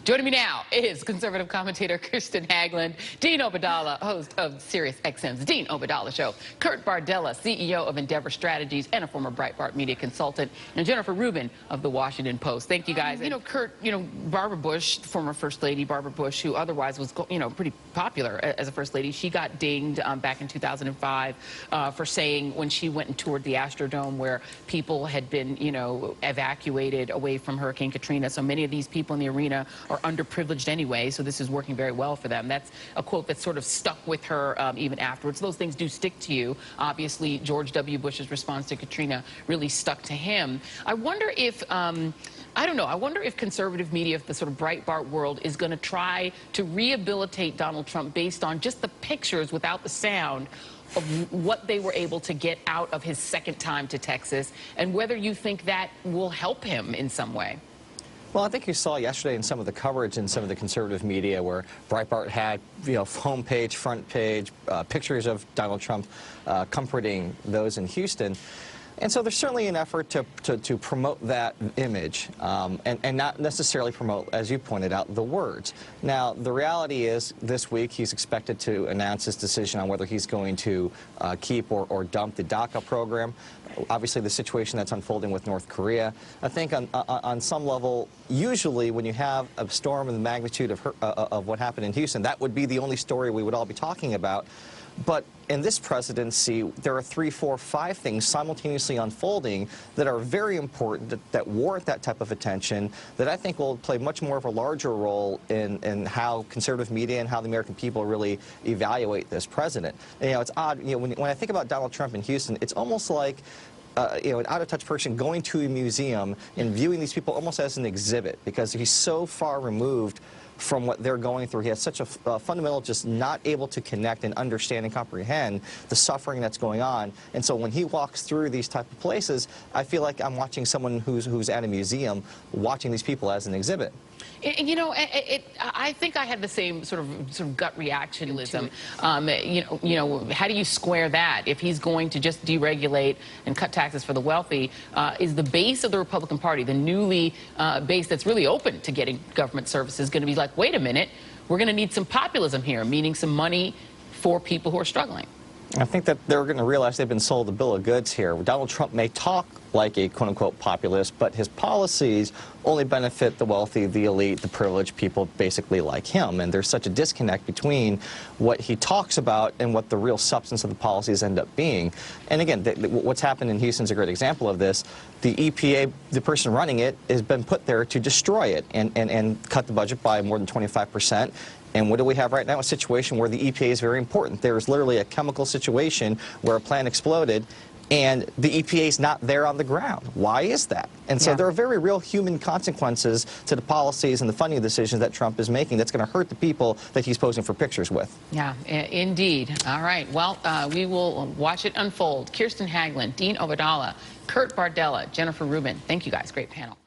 Joining me now is conservative commentator Kirsten Haglund, Dean Bardella, host of Sirius XM's Dean Bardella Show, Kurt Bardella, CEO of Endeavor Strategies and a former Breitbart media consultant, and Jennifer Rubin of The Washington Post. Thank you, guys. Kurt, Barbara Bush, former First Lady Barbara Bush, who otherwise was, pretty popular as a First Lady, she got dinged back in 2005 for saying when she went and toured the Astrodome where people had been, evacuated away from Hurricane Katrina. So many of these people in the arena are underprivileged anyway, so this is working very well for them. That's a quote that sort of stuck with her even afterwards. Those things do stick to you. Obviously, George W. Bush's response to Katrina really stuck to him. I wonder if, I don't know, I wonder if conservative media, if the sort of Breitbart world is going to try to rehabilitate Donald Trump based on just the pictures without the sound of what they were able to get out of his second time to Texas, and whether you think that will help him in some way. Well, I think you saw yesterday in some of the coverage in some of the conservative media where Breitbart had, home page, front page, pictures of Donald Trump comforting those in Houston. And so there's certainly an effort to promote that image and not necessarily promote, as you pointed out, the words. Now, the reality is this week he's expected to announce his decision on whether he's going to keep or dump the DACA program. Obviously, the situation that's unfolding with North Korea. I think on some level, usually when you have a storm of the magnitude of what happened in Houston, that would be the only story we would all be talking about. But in this presidency, there are 3, 4, 5 things simultaneously unfolding that are very important, that warrant that type of attention, that I think will play much more of a larger role in how conservative media and how the American people really evaluate this president. And, it's odd, when I think about Donald Trump in Houston, it's almost like an out-of-touch person going to a museum and viewing these people almost as an exhibit, because he's so far removed from what they're going through. He has such a fundamental just not able to connect and understand and comprehend the suffering that's going on. And so when he walks through these type of places, I feel like I'm watching someone who's at a museum watching these people as an exhibit. I think I had the same sort of gut reaction to it. How do you square that? If he's going to just deregulate and cut taxes for the wealthy, is the base of the Republican Party, the newly base that's really open to getting government services, going to be like, wait a minute, we're going to need some populism here, meaning some money for people who are struggling? I think that they're going to realize they've been sold a bill of goods here. Donald Trump may talk like a quote-unquote populist, but his policies only benefit the wealthy, the elite, the privileged people basically like him. And there's such a disconnect between what he talks about and what the real substance of the policies end up being. And again, what's happened in Houston is a great example of this. The EPA, the person running it, has been put there to destroy it and cut the budget by more than 25%. And what do we have right now? A situation where the EPA is very important. There's literally a chemical situation where a plant exploded and the EPA is not there on the ground. Why is that? And so there are very real human consequences to the policies and the funding decisions that Trump is making that's going to hurt the people that he's posing for pictures with. Yeah, indeed. All right. Well, we will watch it unfold. Kirsten Haglund, Dean Bardella, Kurt Bardella, Jennifer Rubin. Thank you, guys. Great panel.